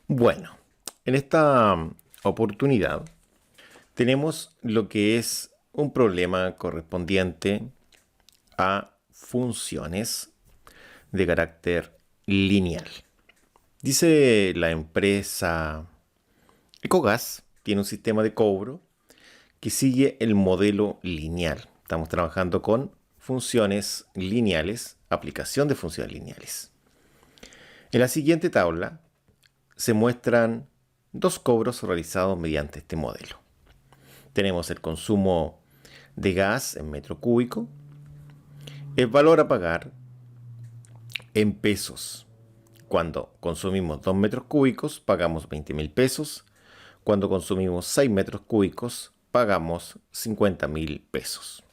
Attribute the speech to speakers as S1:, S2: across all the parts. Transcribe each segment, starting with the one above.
S1: Bueno, en esta oportunidad tenemos lo que es un problema correspondiente a funciones de carácter lineal. Dice la empresa Ecogas tiene un sistema de cobro que sigue el modelo lineal. Estamos trabajando con funciones lineales, aplicación de funciones lineales. En la siguiente tabla se muestran dos cobros realizados mediante este modelo. Tenemos el consumo de gas en metro cúbico, el valor a pagar en pesos. Cuando consumimos 2 metros cúbicos, pagamos 20.000 pesos. Cuando consumimos 6 metros cúbicos, pagamos 50.000 pesos.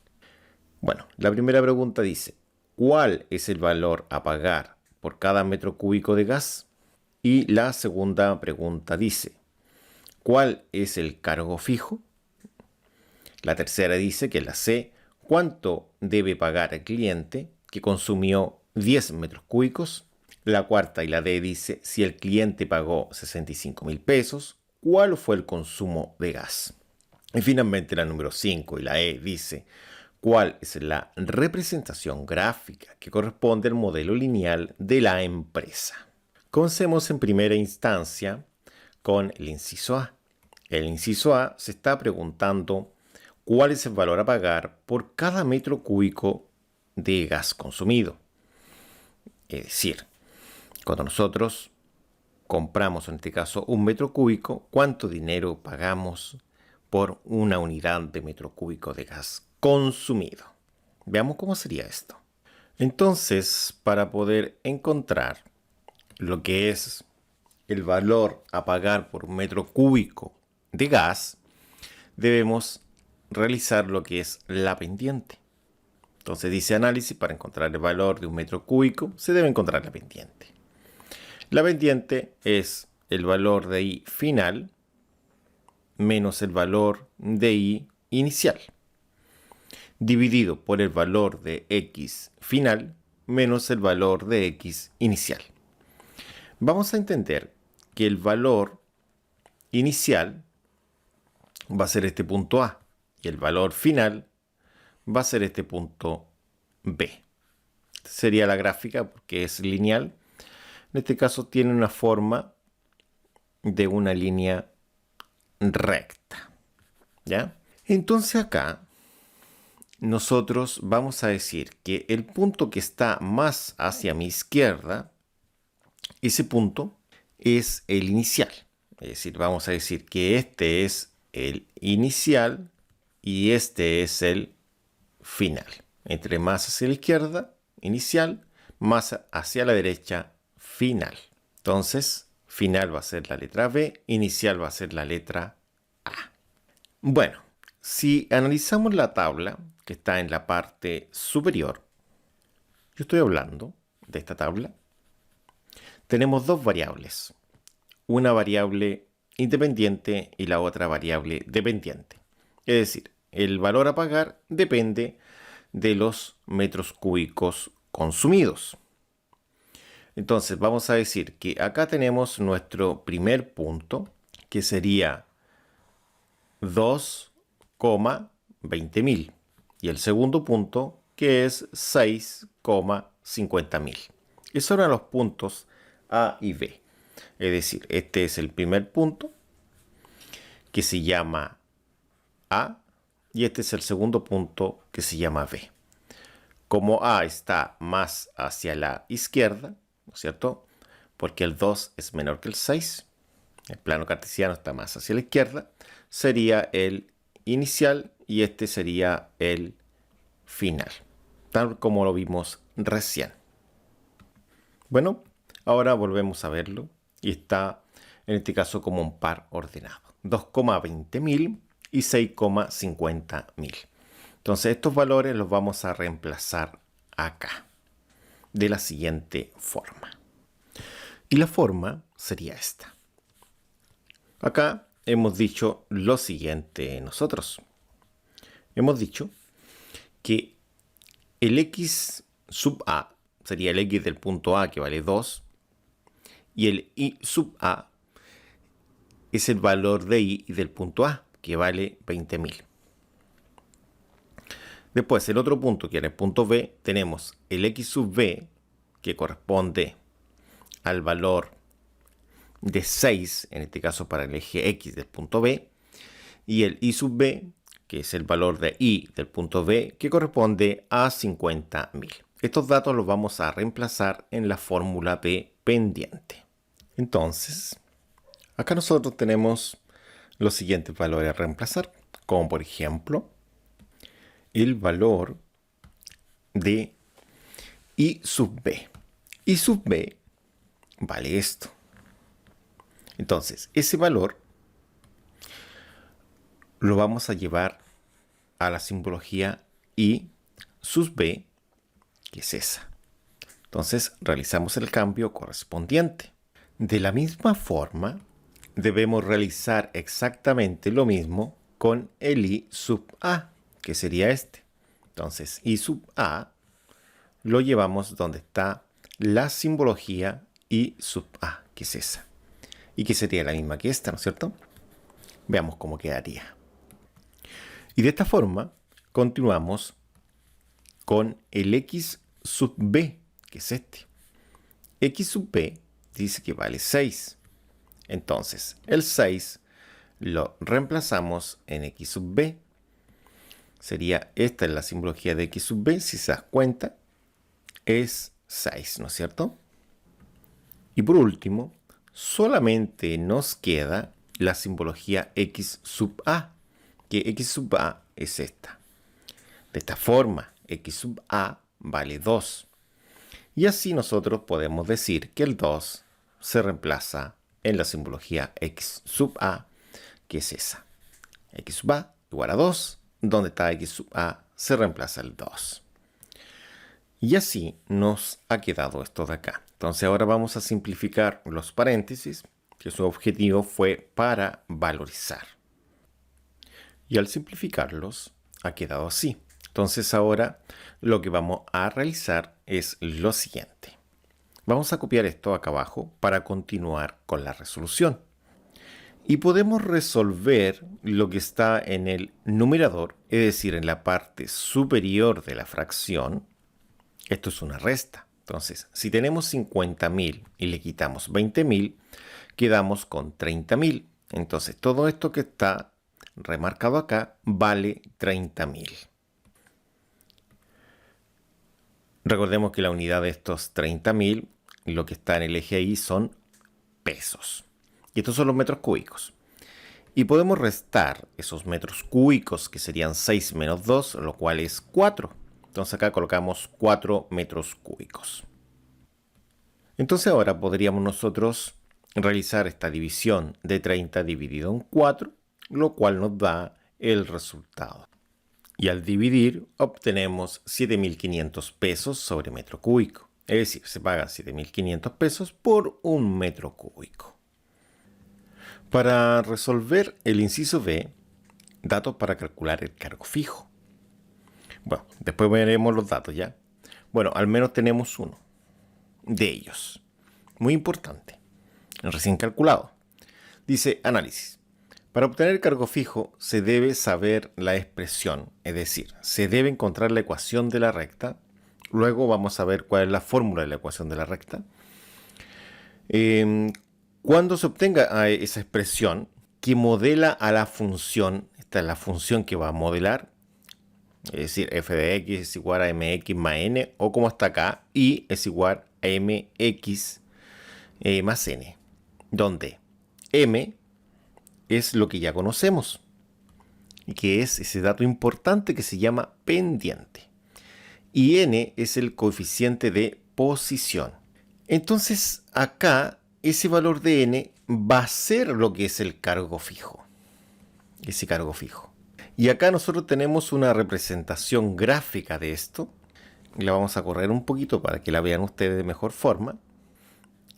S1: Bueno, la primera pregunta dice, ¿cuál es el valor a pagar por cada metro cúbico de gas? Y la segunda pregunta dice, ¿cuál es el cargo fijo? La tercera dice que la C, ¿cuánto debe pagar el cliente que consumió 10 metros cúbicos? La cuarta y la D dice, si el cliente pagó 65.000 pesos, ¿cuál fue el consumo de gas? Y finalmente la número 5 y la E dice, ¿cuál es la representación gráfica que corresponde al modelo lineal de la empresa? Comencemos en primera instancia con el inciso A. El inciso A se está preguntando cuál es el valor a pagar por cada metro cúbico de gas consumido. Es decir, cuando nosotros compramos, en este caso, un metro cúbico, ¿cuánto dinero pagamos por una unidad de metro cúbico de gas consumido? Veamos cómo sería esto. Entonces, para poder encontrar lo que es el valor a pagar por un metro cúbico de gas, debemos realizar lo que es la pendiente. Entonces dice análisis, para encontrar el valor de un metro cúbico, se debe encontrar la pendiente. La pendiente es el valor de I final menos el valor de I inicial, dividido por el valor de X final menos el valor de X inicial. Vamos a entender que el valor inicial va a ser este punto A y el valor final va a ser este punto B. Sería la gráfica porque es lineal. En este caso tiene una forma de una línea recta. ¿Ya? Entonces acá nosotros vamos a decir que el punto que está más hacia mi izquierda, ese punto es el inicial. Es decir, vamos a decir que este es el inicial y este es el final. Entre más hacia la izquierda, inicial, más hacia la derecha, final. Entonces, final va a ser la letra B, inicial va a ser la letra A. Bueno, si analizamos la tabla que está en la parte superior, yo estoy hablando de esta tabla, tenemos dos variables. Una variable independiente y la otra variable dependiente. Es decir, el valor a pagar depende de los metros cúbicos consumidos. Entonces vamos a decir que acá tenemos nuestro primer punto, que sería 2,20.000. Y el segundo punto, que es 6,50.000. Esos eran los puntos A y B. Es decir, este es el primer punto, que se llama A, y este es el segundo punto, que se llama B. Como A está más hacia la izquierda, ¿no es cierto? Porque el 2 es menor que el 6, el plano cartesiano está más hacia la izquierda, sería el inicial y este sería el final, tal como lo vimos recién. Bueno, ahora volvemos a verlo y está en este caso como un par ordenado. 2,20.000 y 6,50.000. Entonces estos valores los vamos a reemplazar acá de la siguiente forma. Y la forma sería esta. Acá hemos dicho lo siguiente nosotros. Hemos dicho que el X sub A sería el X del punto A que vale 2 y el Y sub A es el valor de I del punto A, que vale 20.000. Después, el otro punto, que era el punto B, tenemos el X sub B, que corresponde al valor de 6, en este caso para el eje X del punto B, y el Y sub B, que es el valor de Y del punto B, que corresponde a 50.000. Estos datos los vamos a reemplazar en la fórmula de pendiente. Entonces, acá nosotros tenemos los siguientes valores a reemplazar, como por ejemplo, el valor de Y sub B. Y sub B vale esto. Entonces, ese valor lo vamos a llevar a la simbología I sub B, que es esa. Entonces, realizamos el cambio correspondiente. De la misma forma, debemos realizar exactamente lo mismo con el I sub A, que sería este. Entonces, I sub A lo llevamos donde está la simbología I sub A, que es esa. Y que sería la misma que esta, ¿no es cierto? Veamos cómo quedaría. Y de esta forma, continuamos con el X sub B, que es este. X sub B dice que vale 6. Entonces, el 6 lo reemplazamos en X sub B. Sería, esta es la simbología de X sub B, si se das cuenta, es 6, ¿no es cierto? Y por último, solamente nos queda la simbología X sub A, que X sub A es esta. De esta forma, X sub A vale 2. Y así nosotros podemos decir que el 2 se reemplaza en la simbología X sub A, que es esa. X sub A igual a 2, donde está X sub A se reemplaza el 2. Y así nos ha quedado esto de acá. Entonces ahora vamos a simplificar los paréntesis, que su objetivo fue para valorizar. Y al simplificarlos, ha quedado así. Entonces ahora lo que vamos a realizar es lo siguiente. Vamos a copiar esto acá abajo para continuar con la resolución. Y podemos resolver lo que está en el numerador, es decir, en la parte superior de la fracción. Esto es una resta. Entonces, si tenemos 50.000 y le quitamos 20.000, quedamos con 30.000. Entonces, todo esto que está remarcado acá vale 30.000. Recordemos que la unidad de estos 30.000, lo que está en el eje ahí son pesos. Y estos son los metros cúbicos. Y podemos restar esos metros cúbicos, que serían 6 menos 2, lo cual es 4. Entonces acá colocamos 4 metros cúbicos. Entonces ahora podríamos nosotros realizar esta división de 30 dividido en 4, lo cual nos da el resultado. Y al dividir obtenemos 7.500 pesos sobre metro cúbico. Es decir, se pagan 7.500 pesos por un metro cúbico. Para resolver el inciso B, datos para calcular el cargo fijo. Bueno, después veremos los datos ya. Bueno, al menos tenemos uno de ellos. Muy importante. Recién calculado. Dice análisis. Para obtener el cargo fijo se debe saber la expresión, es decir, se debe encontrar la ecuación de la recta. Luego vamos a ver cuál es la fórmula de la ecuación de la recta. Cuando se obtenga esa expresión que modela a la función, esta es la función que va a modelar, es decir, f de x es igual a mx más n, o como está acá, y es igual a mx más n, donde m es lo que ya conocemos, y que es ese dato importante que se llama pendiente, y n es el coeficiente de posición. Entonces acá ese valor de n va a ser lo que es el cargo fijo, ese cargo fijo. Y acá nosotros tenemos una representación gráfica de esto. La vamos a correr un poquito para que la vean ustedes de mejor forma.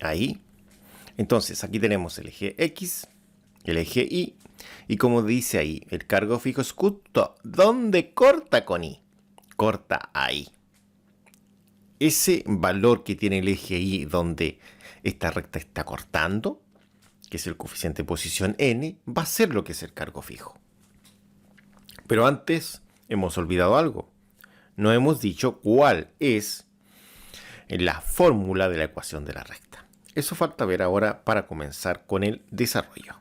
S1: Ahí. Entonces, aquí tenemos el eje X, el eje Y. Y como dice ahí, el cargo fijo es justo donde corta con Y. Corta ahí. Ese valor que tiene el eje Y donde esta recta está cortando, que es el coeficiente de posición n, va a ser lo que es el cargo fijo. Pero antes hemos olvidado algo. No hemos dicho cuál es la fórmula de la ecuación de la recta. Eso falta ver ahora para comenzar con el desarrollo.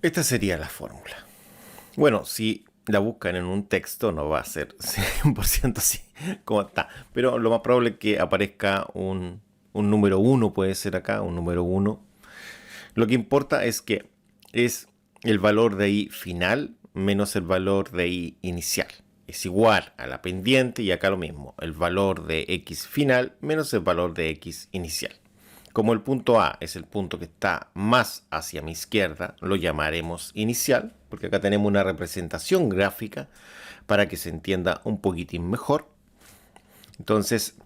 S1: Esta sería la fórmula. Bueno, si la buscan en un texto no va a ser 100% así como está, pero lo más probable es que aparezca un número 1, puede ser acá, un número 1. Lo que importa es que es el valor de i final menos el valor de i inicial. Es igual a la pendiente y acá lo mismo, el valor de x final menos el valor de x inicial. Como el punto A es el punto que está más hacia mi izquierda, lo llamaremos inicial, porque acá tenemos una representación gráfica para que se entienda un poquitín mejor. Entonces,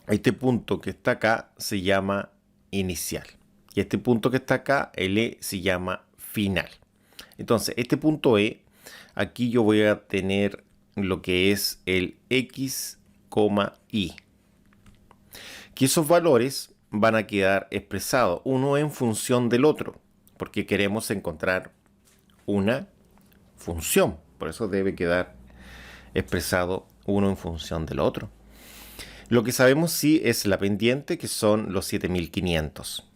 S1: este punto que está acá se llama inicial. Y este punto que está acá, el E, se llama final. Entonces, este punto E, aquí yo voy a tener lo que es el X, Y. Que esos valores van a quedar expresados uno en función del otro, porque queremos encontrar una función. Por eso debe quedar expresado uno en función del otro. Lo que sabemos sí es la pendiente, que son los 7500.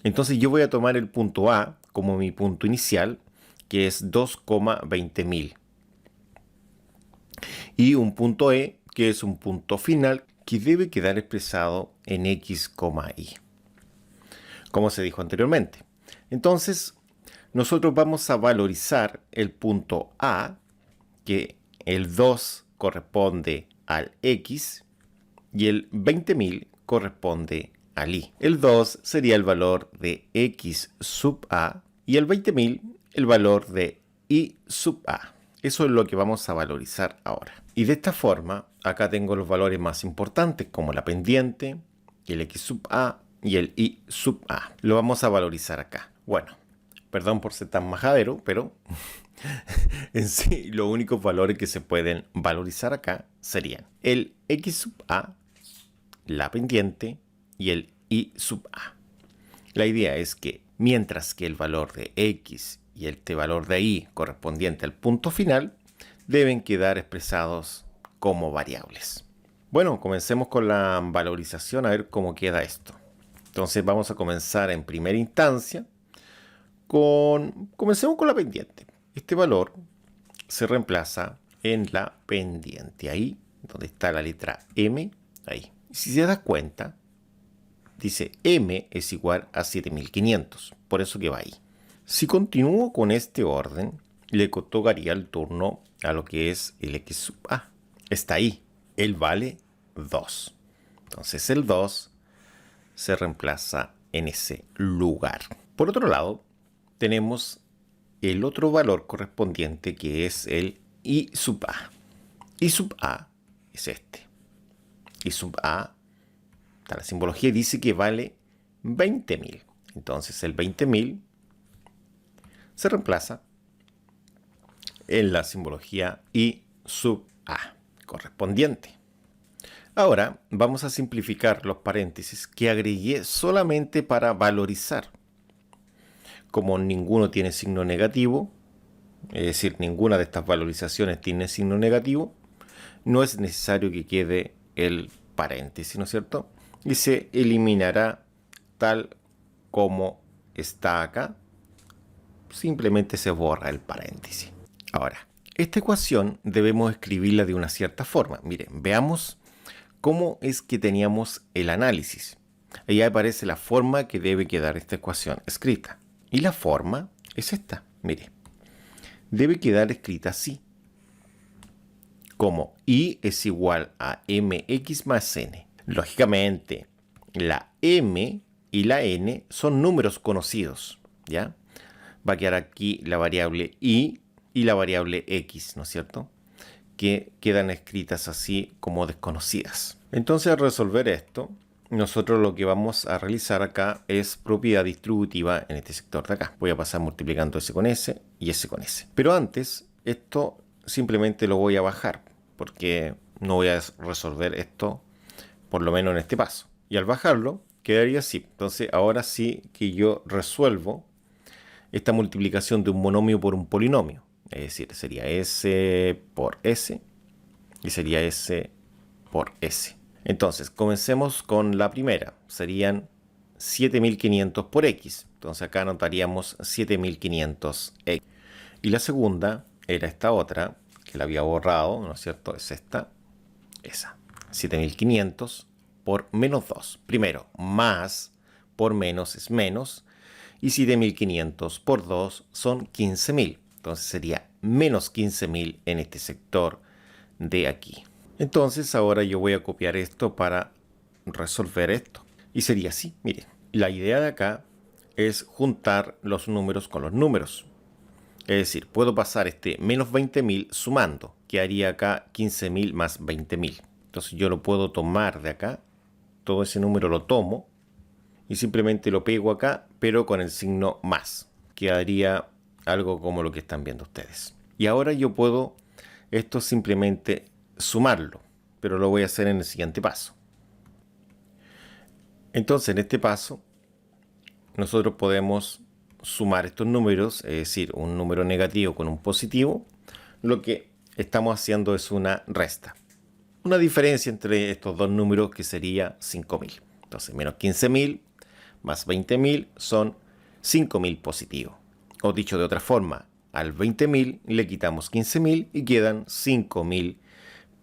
S1: Entonces yo voy a tomar el punto A como mi punto inicial, que es 2,20000. Y un punto E, que es un punto final, que debe quedar expresado en x, y, como se dijo anteriormente. Entonces, nosotros vamos a valorizar el punto A, que el 2 corresponde al x y el 20000 corresponde al y. El 2 sería el valor de x sub a y el 20000 el valor de y sub a. Eso es lo que vamos a valorizar ahora. Y de esta forma, acá tengo los valores más importantes, como la pendiente, el x sub a y el y sub a. Lo vamos a valorizar acá. Bueno, perdón por ser tan majadero, pero en sí los únicos valores que se pueden valorizar acá serían el x sub a, la pendiente y el y sub a. La idea es que mientras que el valor de x y el valor de y correspondiente al punto final deben quedar expresados como variables. Bueno, comencemos con la valorización a ver cómo queda esto. Entonces vamos a comenzar en primera instancia comencemos con la pendiente. Este valor se reemplaza en la pendiente, ahí donde está la letra M, ahí. Si se das cuenta, dice M es igual a 7500, por eso que va ahí. Si continúo con este orden, le tocaría el turno a lo que es el x sub a. Está ahí, él vale 2. Entonces el 2 se reemplaza en ese lugar. Por otro lado, tenemos el otro valor correspondiente, que es el y sub a. Y sub a es este. Y sub a, la simbología dice que vale 20000. Entonces el 20000 se reemplaza en la simbología y sub a correspondiente. Ahora vamos a simplificar los paréntesis que agregué solamente para valorizar. Como ninguno tiene signo negativo, es decir, ninguna de estas valorizaciones tiene signo negativo, no es necesario que quede el paréntesis, ¿no es cierto? Y se eliminará tal como está acá. Simplemente se borra el paréntesis. Ahora, esta ecuación debemos escribirla de una cierta forma. Miren, veamos cómo es que teníamos el análisis. Ahí aparece la forma que debe quedar esta ecuación escrita. Y la forma es esta. Mire, debe quedar escrita así. Como y es igual a mx más n. Lógicamente, la m y la n son números conocidos, ¿ya? Va a quedar aquí la variable y la variable x, ¿no es cierto? Que quedan escritas así como desconocidas. Entonces, al resolver esto, nosotros lo que vamos a realizar acá es propiedad distributiva en este sector de acá. Voy a pasar multiplicando s con s y s con s. Pero antes, esto simplemente lo voy a bajar, porque no voy a resolver esto, por lo menos en este paso. Y al bajarlo, quedaría así. Entonces ahora sí que yo resuelvo esta multiplicación de un monomio por un polinomio. Es decir, sería S por S y sería S por S. Entonces, comencemos con la primera. Serían 7500 por X. Entonces acá anotaríamos 7500X. Y la segunda era esta otra, que la había borrado, ¿no es cierto? Es esta, esa. 7500 por menos 2. Primero, más por menos es menos. Y 7500 por 2 son 15000. Entonces sería menos 15000 en este sector de aquí. Entonces ahora yo voy a copiar esto para resolver esto. Y sería así, miren. La idea de acá es juntar los números con los números. Es decir, puedo pasar este menos 20.000 sumando, que haría acá 15.000 más 20.000. Entonces yo lo puedo tomar de acá, todo ese número lo tomo y simplemente lo pego acá, pero con el signo más, que haría algo como lo que están viendo ustedes. Y ahora yo puedo esto simplemente sumarlo, pero lo voy a hacer en el siguiente paso. Entonces en este paso nosotros podemos sumar estos números, es decir, un número negativo con un positivo. Lo que estamos haciendo es una resta, una diferencia entre estos dos números que sería 5000. Entonces menos 15.000 más 20.000 son 5.000 positivos. O dicho de otra forma, al 20.000 le quitamos 15.000 y quedan 5.000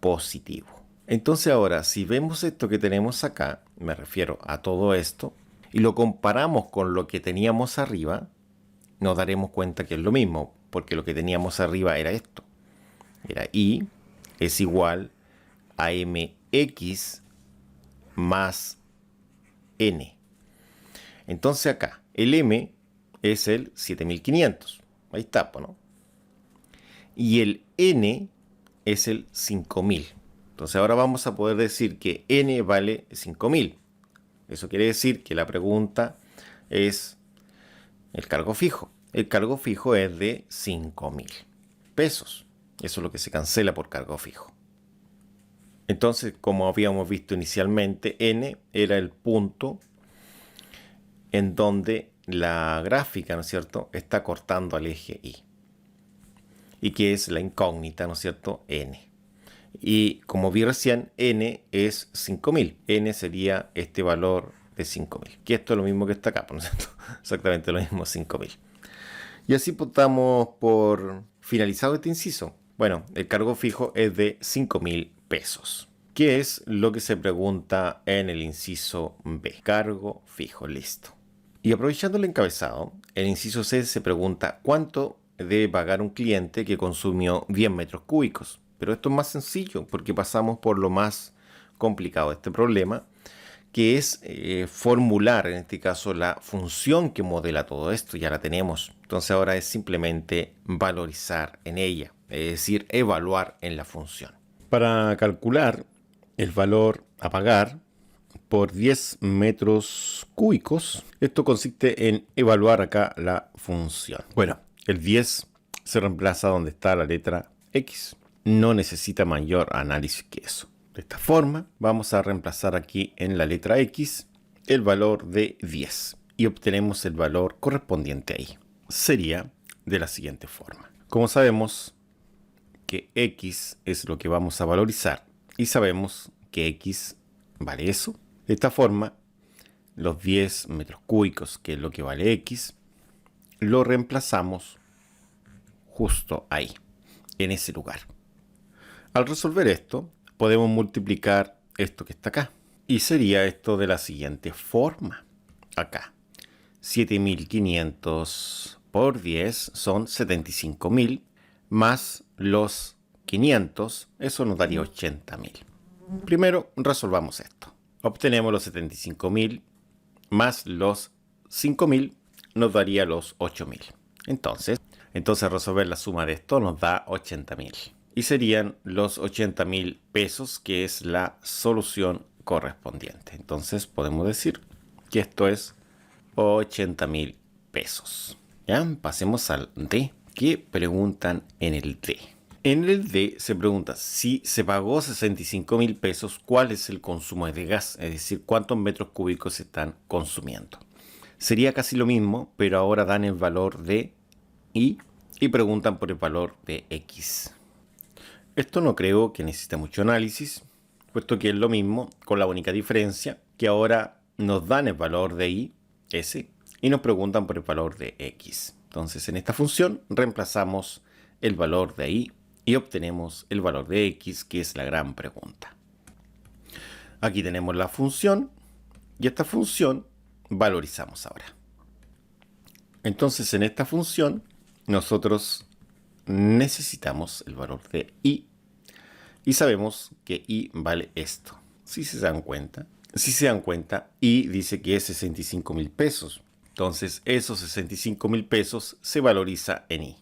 S1: positivos. Entonces ahora, si vemos esto que tenemos acá, me refiero a todo esto, y lo comparamos con lo que teníamos arriba, nos daremos cuenta que es lo mismo, porque lo que teníamos arriba era esto. Era y es igual a mx más n. Entonces acá, el m es el 7500. Ahí está, ¿no? Y el n es el 5000. Entonces ahora vamos a poder decir que n vale 5000. Eso quiere decir que la pregunta es el cargo fijo. El cargo fijo es de 5.000 pesos. Eso es lo que se cancela por cargo fijo. Entonces, como habíamos visto inicialmente, n era el punto en donde la gráfica, ¿no es cierto?, está cortando al eje y. Y que es la incógnita, ¿no es cierto?, n. Y como vi recién, n es 5000. N sería este valor de 5000. Que esto es lo mismo que está acá, ¿no es cierto? Exactamente lo mismo, 5000. Y así damos por finalizado este inciso. Bueno, el cargo fijo es de 5.000 pesos. ¿Qué es lo que se pregunta en el inciso B? Cargo fijo, listo. Y aprovechando el encabezado, el inciso C se pregunta ¿cuánto debe pagar un cliente que consumió 10 metros cúbicos? Pero esto es más sencillo porque pasamos por lo más complicado de este problema, que es formular en este caso la función que modela todo esto. Ya la tenemos. Entonces ahora es simplemente valorizar en ella, es decir, evaluar en la función. Para calcular el valor a pagar por 10 metros cúbicos, esto consiste en evaluar acá la función. Bueno, el 10 se reemplaza donde está la letra X. No necesita mayor análisis que eso. De esta forma, vamos a reemplazar aquí en la letra X el valor de 10 y obtenemos el valor correspondiente ahí. Sería de la siguiente forma. Como sabemos que X es lo que vamos a valorizar y sabemos que X vale eso, de esta forma, los 10 metros cúbicos, que es lo que vale X, lo reemplazamos justo ahí, en ese lugar. Al resolver esto, podemos multiplicar esto que está acá. Y sería esto de la siguiente forma. Acá, 7500 por 10 son 75.000, más los 500, eso nos daría 80.000. Primero, resolvamos esto. Obtenemos los 75.000 más los 5.000 nos daría los 8.000. Entonces resolver la suma de esto nos da 80.000. Y serían los 80.000 pesos, que es la solución correspondiente. Entonces podemos decir que esto es 80.000 pesos. ¿Ya? Pasemos al D. ¿Qué preguntan en el D? En el D se pregunta si se pagó 65.000 pesos, ¿cuál es el consumo de gas? Es decir, cuántos metros cúbicos se están consumiendo. Sería casi lo mismo, pero ahora dan el valor de Y y preguntan por el valor de X. Esto no creo que necesite mucho análisis, puesto que es lo mismo, con la única diferencia que ahora nos dan el valor de Y, S, y nos preguntan por el valor de X. Entonces, en esta función reemplazamos el valor de Y y obtenemos el valor de X, que es la gran pregunta. Aquí tenemos la función y esta función valorizamos ahora. Entonces, en esta función nosotros necesitamos el valor de Y y sabemos que Y vale esto. Si se dan cuenta, Y dice que es 65.000 pesos. Entonces, esos 65.000 pesos se valoriza en Y.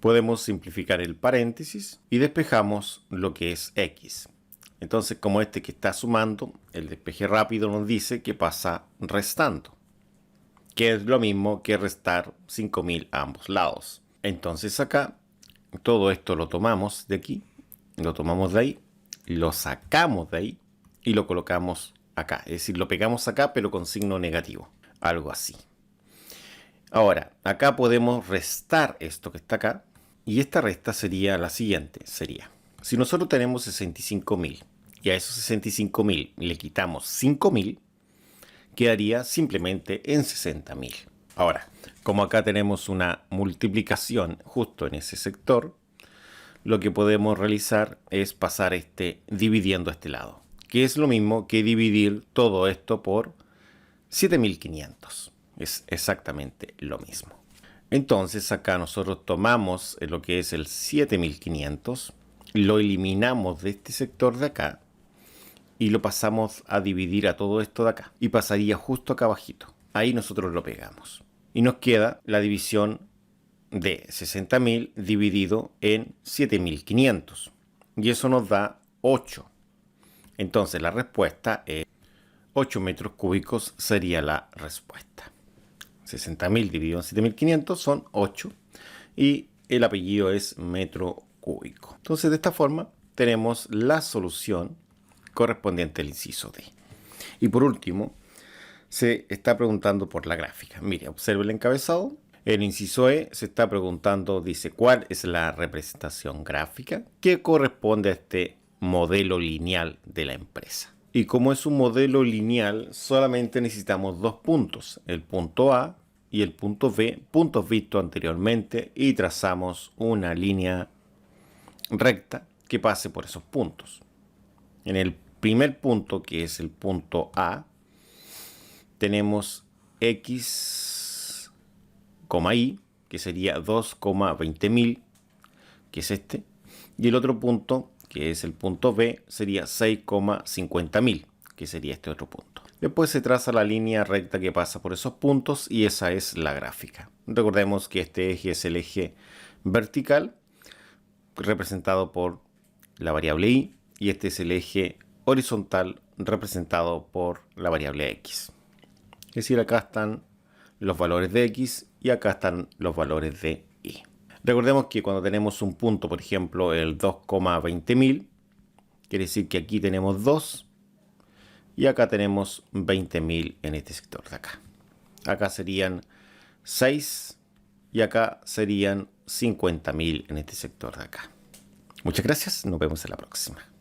S1: Podemos simplificar el paréntesis y despejamos lo que es X. Entonces, como este que está sumando, el despeje rápido nos dice que pasa restando, que es lo mismo que restar 5.000 a ambos lados. Entonces acá, todo esto lo tomamos de aquí, lo tomamos de ahí, lo sacamos de ahí y lo colocamos acá. Es decir, lo pegamos acá pero con signo negativo, algo así. Ahora, acá podemos restar esto que está acá y esta resta sería la siguiente. Sería, si nosotros tenemos 65.000 y a esos 65.000 le quitamos 5.000, quedaría simplemente en 60.000. Ahora, como acá tenemos una multiplicación justo en ese sector, lo que podemos realizar es pasar dividiendo este lado, que es lo mismo que dividir todo esto por 7.500. Es exactamente lo mismo. Entonces acá nosotros tomamos lo que es el 7.500, lo eliminamos de este sector de acá y lo pasamos a dividir a todo esto de acá. Y pasaría justo acá abajito. Ahí nosotros lo pegamos. Y nos queda la división de 60.000 dividido en 7.500. Y eso nos da 8. Entonces la respuesta es 8 metros cúbicos sería la respuesta. 60.000 dividido en 7.500 son 8. Y el apellido es metro cúbico. Entonces de esta forma tenemos la solución correspondiente al inciso D. Y por último, se está preguntando por la gráfica. Mire, observe el encabezado. El inciso E se está preguntando, dice, ¿cuál es la representación gráfica que corresponde a este modelo lineal de la empresa? Y como es un modelo lineal, solamente necesitamos dos puntos, el punto A y el punto B, puntos vistos anteriormente, y trazamos una línea recta que pase por esos puntos. En el primer punto, que es el punto A, tenemos X, Y, que sería 2,20.000, que es este. Y el otro punto, que es el punto B, sería 6,50.000, que sería este otro punto. Después se traza la línea recta que pasa por esos puntos y esa es la gráfica. Recordemos que este eje es el eje vertical, representado por la variable Y, y este es el eje horizontal representado por la variable X. Es decir, acá están los valores de X y acá están los valores de Y. Recordemos que cuando tenemos un punto, por ejemplo, el 2,20.000, quiere decir que aquí tenemos 2 y acá tenemos 20.000 en este sector de acá. Acá serían 6 y acá serían 50.000 en este sector de acá. Muchas gracias, nos vemos en la próxima.